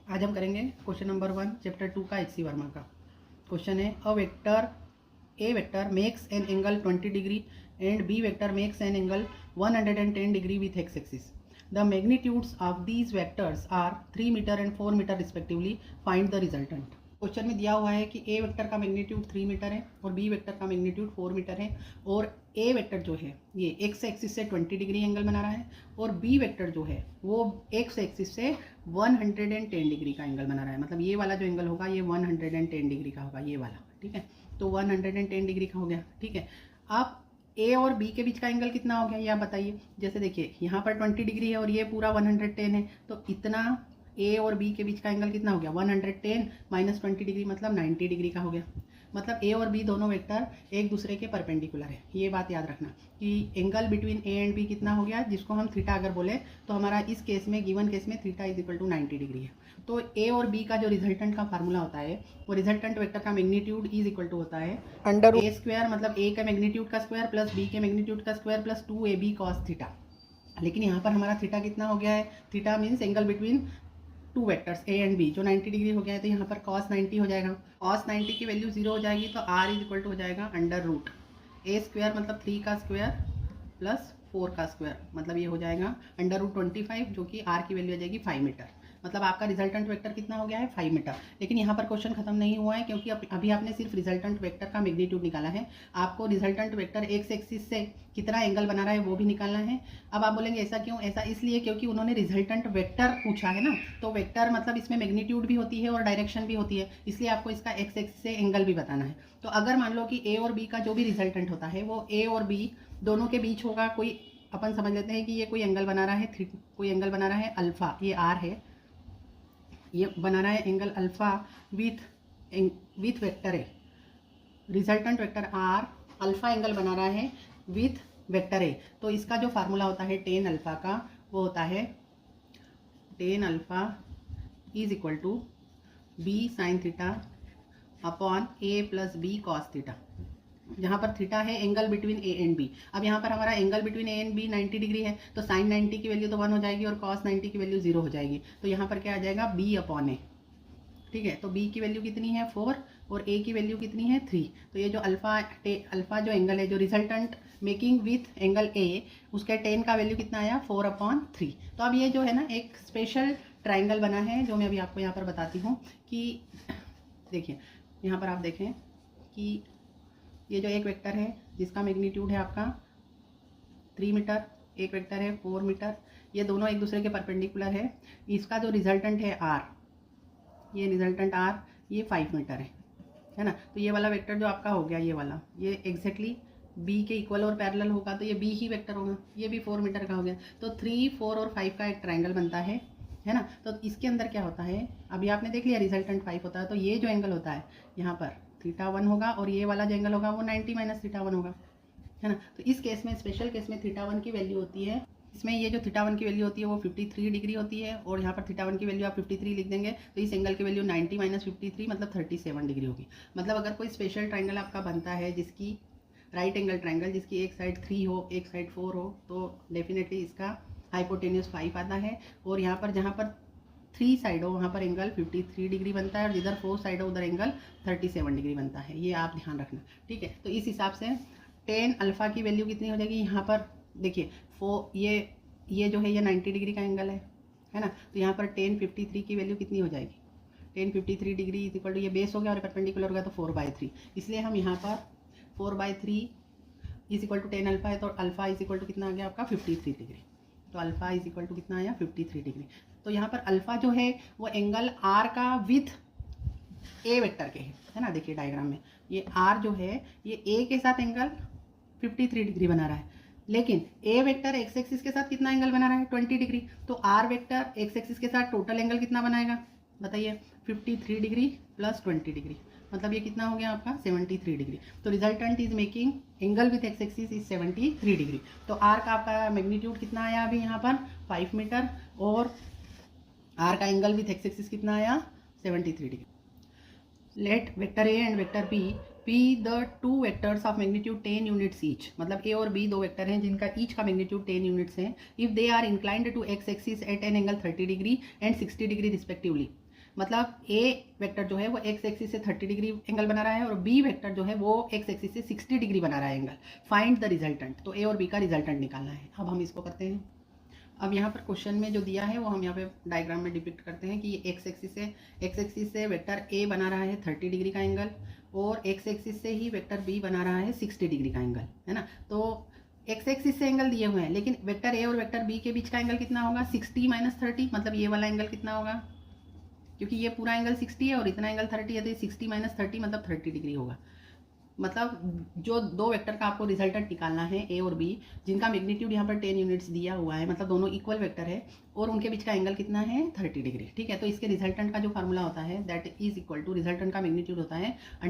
आज हम करेंगे क्वेश्चन नंबर 1 चैप्टर 2 का एच.सी. वर्मा का क्वेश्चन है A vector makes an angle 20 degree and B vector makes an angle 110 degree with X axis. The magnitudes of these vectors are 3 metre and 4 metre respectively. Find the resultant. Question में दिया हुआ है कि A vector का magnitude 3 metre है और B vector का magnitude 4 metre है और ए वेक्टर जो है ये एक्स एक्सिस से 20 डिग्री एंगल बना रहा है और बी वेक्टर जो है वो एक्स एक्सिस से 110 डिग्री का एंगल बना रहा है. मतलब ये वाला जो एंगल होगा ये 110 डिग्री का होगा, ये वाला. ठीक है, तो 110 डिग्री का हो गया. ठीक है, अब ए और बी के बीच का एंगल कितना हो गया ये आप बताइए. जैसे देखिए यहाँ पर 20 डिग्री है और ये पूरा 110 है, तो इतना ए और बी के बीच का एंगल कितना हो गया 110 माइनस 20 डिग्री मतलब 90 डिग्री का हो गया. मतलब ए और बी दोनों वेक्टर एक दूसरे के परपेंडिकुलर है. ये बात याद रखना कि angle between A and B कितना हो गया, जिसको हम थीटा अगर बोले तो हमारा इस केस में गिवन केस में theta is equal to 90 degree है. तो ए और बी का जो रिजल्टेंट का फार्मूला होता है वो रिजल्टेंट वेक्टर का मैग्नीट्यूड इज इक्वल टू होता है अंडर ए स्क्वायर, मतलब ए का मैग्नीट्यूड का स्क्वायर प्लस बी के मैग्नीट्यूड का square plus 2ab cos theta. लेकिन यहाँ पर हमारा थीटा कितना हो गया है, theta means angle between two vectors A and B जो 90 डिग्री हो गया है, तो यहाँ पर cos 90 हो जाएगा. cos 90 की वैल्यू 0 हो जाएगी तो r इज इक्वल टू हो जाएगा अंडर रूट ए स्क्वायर मतलब 3 का स्क्वायर प्लस 4 का स्क्वायर, मतलब ये हो जाएगा अंडर रूट 25 जो कि r की वैल्यू आ जाएगी 5 मीटर. मतलब आपका रिजल्टेंट वेक्टर कितना हो गया है 5 मीटर. लेकिन यहाँ पर क्वेश्चन खत्म नहीं हुआ है क्योंकि अभी आपने सिर्फ रिजल्टेंट वेक्टर का मैग्नीट्यूड निकाला है. आपको रिजल्टेंट वेक्टर एक्स एक्सिस से कितना एंगल बना रहा है वो भी निकालना है. अब आप बोलेंगे ऐसा क्यों, ऐसा इसलिए क्योंकि उन्होंने रिजल्टेंट वेक्टर पूछा है ना, तो वेक्टर मतलब इसमें मैग्नीट्यूड भी होती है और डायरेक्शन भी होती है, इसलिए आपको इसका एक्स एक्सिस से एंगल भी बताना है. तो अगर मान लो कि ए और बी का जो भी रिजल्टेंट होता है वो ए और बी दोनों के बीच होगा, कोई अपन समझ लेते हैं कि ये कोई एंगल बना रहा है, कोई एंगल बना रहा है अल्फा, ये आर है, ये बना रहा है angle alpha with vector A. Resultant vector R alpha angle बना रहा है विथ वेक्टर ए. तो इसका जो फार्मूला होता है टेन अल्फा का वो होता है tan alpha is equal to B sine theta upon A plus B cos theta, जहाँ पर थीटा है angle between A and B. अब यहाँ पर हमारा angle between A and B 90 degree है, तो साइन 90 की वैल्यू तो 1 हो जाएगी और कॉस 90 की वैल्यू 0 हो जाएगी. तो यहाँ पर क्या आ जाएगा b अपॉन ए. ठीक है, तो b की वैल्यू कितनी है 4 और a की वैल्यू कितनी है 3. तो ये जो अल्फा जो एंगल है जो resultant making with angle a, उसके टेन का वैल्यू कितना आया 4/3. तो अब ये जो है ना एक स्पेशल ट्राइंगल बना है जो मैं अभी आपको यहाँ पर बताती हूँ कि देखिए यहाँ पर आप देखें कि ये जो एक वेक्टर है जिसका मैग्नीट्यूड है आपका 3 मीटर, एक वेक्टर है 4 मीटर, ये दोनों एक दूसरे के परपेंडिकुलर है. इसका जो रिजल्टेंट है r, ये रिजल्टेंट r ये 5 मीटर है ना. तो ये वाला वेक्टर जो आपका हो गया ये वाला, ये एग्जैक्टली b के इक्वल और पैरेलल होगा तो ये b ही वेक्टर होगा. ये भी 4 मीटर का हो गया. तो 3, 4 और 5 का एक ट्राइंगल बनता है ना. तो इसके अंदर क्या होता है, अभी आपने देख लिया रिजल्टेंट 5 होता है, तो ये जो एंगल होता है यहाँ पर थीटा 1 होगा और ये वाला जो एंगल होगा वो 90 माइनस थीटा 1 होगा, है ना. तो इस केस में स्पेशल केस में थीटा 1 की वैल्यू होती है, इसमें ये जो थीटा 1 की वैल्यू होती है वो 53 डिग्री होती है और यहाँ पर थीटा 1 की वैल्यू आप 53 लिख देंगे तो इस एंगल की वैल्यू 90 माइनस 53 मतलब 37 डिग्री होगी. मतलब अगर कोई स्पेशल ट्राइंगल आपका बनता है जिसकी राइट एंगल ट्राइंगल जिसकी एक साइड 3 हो एक साइड 4 हो, तो डेफिनेटली इसका हाइपोटेन्यूज 5 आता है और यहाँ पर जहाँ पर 3 साइड हो वहाँ पर एंगल 53 डिग्री बनता है और जिधर 4 साइड हो उधर एंगल 37 डिग्री बनता है. ये आप ध्यान रखना. ठीक है, तो इस हिसाब से टेन अल्फा की वैल्यू कितनी हो जाएगी, यहाँ पर देखिए ये जो है ये 90 डिग्री का एंगल है ना. तो यहाँ पर टेन 53 की वैल्यू कितनी हो जाएगी, tan 53 degree is equal to ये बेस हो गया और परपेंडिकुलर हो गया तो 4/3. इसलिए हम यहाँ पर 4/3 is equal to tan alpha है तो अल्फा इज इक्वल टू कितना आ गया आपका 53 डिग्री. तो अल्फा इज इक्वल टू कितना आया 53 डिग्री. तो यहाँ पर अल्फा जो है वो एंगल आर का विथ ए वेक्टर के है ना. देखिए डायग्राम में ये आर जो है ये ए के साथ एंगल 53 डिग्री बना रहा है, लेकिन ए वेक्टर एक्स एक्सिस के साथ कितना एंगल बना रहा है 20 डिग्री. तो आर वेक्टर एक्स एक्सिस के साथ टोटल एंगल कितना बनाएगा बताइए 53 डिग्री प्लस 20 डिग्री, मतलब ये कितना हो गया आपका 73 डिग्री. तो resultant is making angle with X axis is 73 degree. तो आर का आपका मैग्नीट्यूड कितना आया अभी यहाँ पर 5 मीटर और आर का एंगल विथ एक्स एक्सिस कितना आया 73 degree. Let vector A and vector B the two vectors of magnitude 10 units each. मतलब ए और बी दो वेक्टर हैं जिनका ईच का मैग्नीट्यूड 10 यूनिट्स है. If they are inclined to X axis at an angle 30 degree and 60 degree respectively. मतलब A vector जो है वो एक्स एक्सिस से 30 डिग्री एंगल बना रहा है और बी वेक्टर जो है वो एक्स एक्सिस से 60 डिग्री बना रहा है एंगल। Find the resultant. तो ए और बी का रिजल्टेंट निकालना है। अब हम इसको करते हैं। अब यहाँ पर क्वेश्चन में जो दिया है वो हम यहाँ पे डायग्राम में डिपिक्ट करते हैं कि ये एक्स एक्सिस से वेक्टर ए बना रहा है 30 डिग्री का एंगल और एक्स एक्सिस से ही वेक्टर बी बना रहा है 60 डिग्री का एंगल, है ना। तो एक्स एक्सिस से एंगल दिए हुए हैं, लेकिन वेक्टर ए और वेक्टर बी के बीच का एंगल कितना होगा 60 - 30, मतलब ये वाला एंगल कितना होगा, क्योंकि ये पूरा एंगल 60 है और इतना एंगल 30 है, तो ये 60 - 30 मतलब 30 डिग्री होगा। मतलब जो दो वेक्टर का आपको रिजल्टेंट निकालना है ए और बी, जिनका मैग्नीट्यूड यहाँ पर 10 यूनिट्स दिया हुआ है, मतलब दोनों इक्वल वेक्टर है और उनके बीच का एंगल कितना है 30 डिग्री, ठीक है। तो इसके रिजल्टेंट का जो फार्मूला होता है that is equal to, resultant का मैग्नीट्यूड होता है √a² +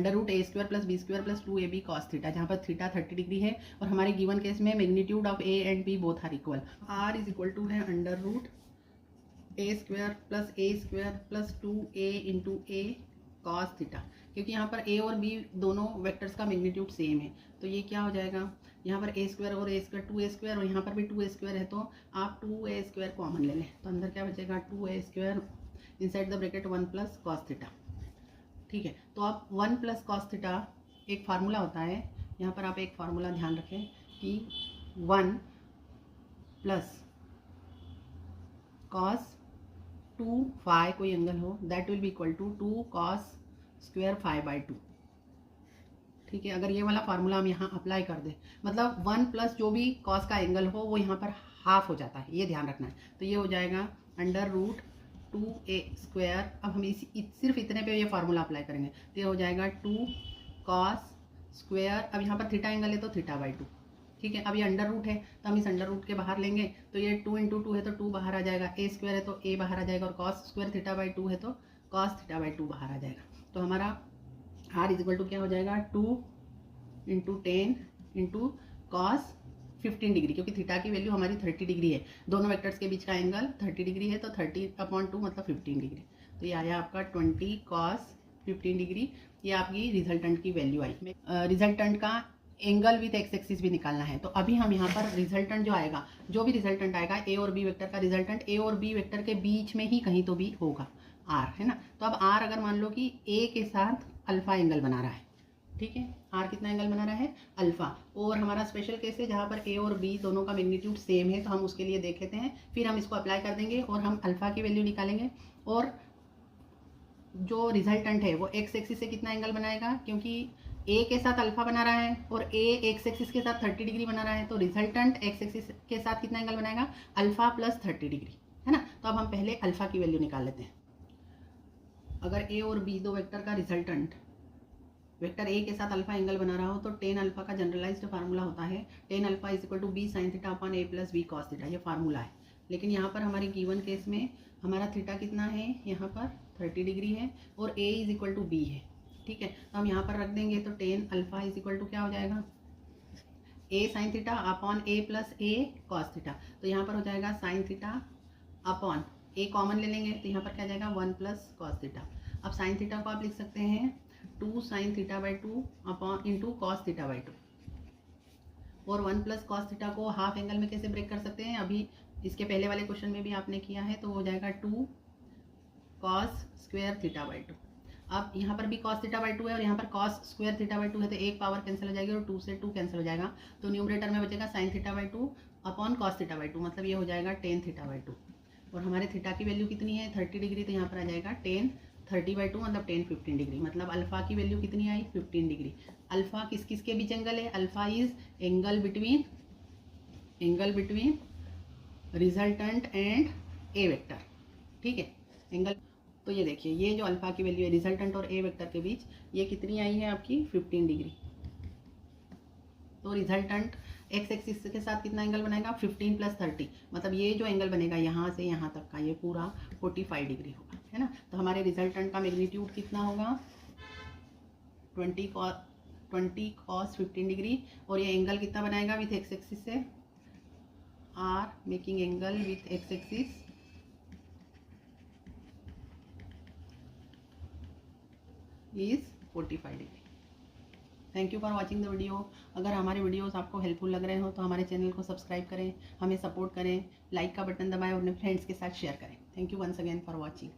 b² + 2ab cos theta, जहाँ पर थीटा 30 डिग्री है और हमारे गिवन केस में magnitude of A and B both are equal. r is equal to है √a² + a² + 2a × a cos theta, क्योंकि यहाँ पर ए और बी दोनों वेक्टर्स का मैग्नीट्यूड सेम है। तो ये क्या हो जाएगा, यहाँ पर a² और a² 2a² और यहाँ पर भी 2a² है, तो आप 2a² कॉमन ले लें, तो अंदर क्या बचेगा 2a² inside the bracket 1 + cos theta, ठीक है। तो आप 1 + cos थीटा एक फार्मूला होता है, यहाँ पर आप एक फार्मूला ध्यान रखें कि 1 + cos 2 phi कोई एंगल हो that will be equal to 2 cos² phi/2, ठीक है। अगर ये वाला फार्मूला हम यहाँ अप्लाई कर दें, मतलब 1 प्लस जो भी कॉस का एंगल हो वो यहाँ पर हाफ हो जाता है, ये ध्यान रखना है। तो ये हो जाएगा √2a²। अब हम सिर्फ इतने पे ये फार्मूला अप्लाई करेंगे, तो ये हो जाएगा 2 cos²। अब यहाँ पर थीटा एंगल है तो θ/2, ठीक है। अब ये अंडर रूट है तो हम इस अंडर रूट के बाहर लेंगे, तो ये 2 × 2 है तो 2 बाहर आ जाएगा, a² है तो a बाहर आ जाएगा और cos² θ/2 है तो cos θ/2 बाहर आ जाएगा। तो हमारा r इज इक्वल टू क्या हो जाएगा 2 × 10 × cos 15 डिग्री, क्योंकि थीटा की वैल्यू हमारी 30 डिग्री है, दोनों वेक्टर्स के बीच का एंगल 30 डिग्री है, तो 30/2 मतलब 15 डिग्री। तो ये आया आपका 20 cos 15 डिग्री, ये आपकी रिजल्टेंट की वैल्यू आई। रिजल्टेंट का एंगल विथ एक्स एक्सिस भी निकालना है। तो अभी हम यहाँ पर रिजल्टेंट जो आएगा, जो भी रिजल्टेंट आएगा ए और बी वेक्टर का रिजल्टेंट ए और बी वेक्टर के बीच में ही कहीं तो भी होगा, आर, है ना। तो अब आर अगर मान लो कि ए के साथ अल्फा एंगल बना रहा है, ठीक है, आर कितना एंगल बना रहा है अल्फा, और हमारा स्पेशल केस है जहाँ पर ए और बी दोनों का मैग्नीट्यूड सेम है, तो हम उसके लिए देख लेते हैं, फिर हम इसको अप्लाई कर देंगे और हम अल्फा की वैल्यू निकालेंगे। और जो रिजल्टेंट है वो एक्स एक्सिस से कितना एंगल बनाएगा, क्योंकि ए के साथ अल्फा बना रहा है और ए एक्स एक्सिस के साथ 30 डिग्री बना रहा है, तो रिजल्टेंट एक्स एक्सिस के साथ कितना एंगल बनाएगा अल्फा + 30 डिग्री, है ना। तो अब हम पहले अल्फा की वैल्यू निकाल लेते हैं। अगर ए और बी दो वेक्टर का रिजल्टेंट वेक्टर ए के साथ अल्फा एंगल बना रहा हो, तो tan अल्फा का जनरलाइज्ड फार्मूला होता है tan alpha is equal to b sin θ/a + b cos theta, ये फार्मूला है। लेकिन यहाँ पर हमारे गिवन केस में हमारा थीटा कितना है, यहाँ पर 30 डिग्री है और a is equal to b है, ठीक है। तो हम यहाँ पर रख देंगे, तो tan alpha is equal to क्या हो जाएगा a sin θ/a + a cos theta. तो यहाँ पर हो जाएगा sin θ/ a कॉमन ले लेंगे, तो यहाँ पर क्या आ जाएगा 1 + cos थीटा। अब sin थीटा को आप लिख सकते हैं 2 sin θ/2 × cos θ/2, और 1 + cos थीटा को हाफ एंगल में कैसे ब्रेक कर सकते हैं, अभी इसके पहले वाले क्वेश्चन में भी आपने किया है, तो हो जाएगा 2 cos² θ/2। अब यहाँ पर भी cos θ/2 है और यहाँ पर cos² θ/2 है, तो एक पावर कैंसिल हो जाएगी और 2 से 2 कैंसिल हो जाएगा, तो न्यूमरेटर में बचेगा sin θ/2 / cos θ/2, मतलब ये हो जाएगा tan θ/2। और हमारे थीटा की वैल्यू कितनी है 30 डिग्री, तो यहाँ पर आ जाएगा tan 30/2 मतलब tan 15 डिग्री, मतलब अल्फा की वैल्यू कितनी आई 15 डिग्री। अल्फा किस किस के बीच एंगल है, alpha is angle between resultant and A vector, ठीक है, एंगल। तो ये देखिए, ये जो अल्फा की वैल्यू है रिजल्टेंट और ए वेक्टर के बीच, ये कितनी आई है आपकी 15 डिग्री। तो रिजल्टेंट एक्स एक्सिस के साथ कितना एंगल बनेगा 15 + 30, मतलब ये जो एंगल बनेगा यहाँ से यहाँ तक का, ये पूरा 45 डिग्री होगा, है ना। तो हमारे रिजल्टेंट का मैग्नीट्यूड कितना होगा 20 cos 15 डिग्री, और ये एंगल कितना बनाएगा विथ एक्स एक्सिस से, R making angle with X axis is 45 degree. Thank you for watching the video. अगर हमारे वीडियोस आपको हेल्पफुल लग रहे हो तो हमारे चैनल को सब्सक्राइब करें, हमें सपोर्ट करें, लाइक का बटन दबाएं और अपने फ्रेंड्स के साथ शेयर करें। Thank you once again for watching.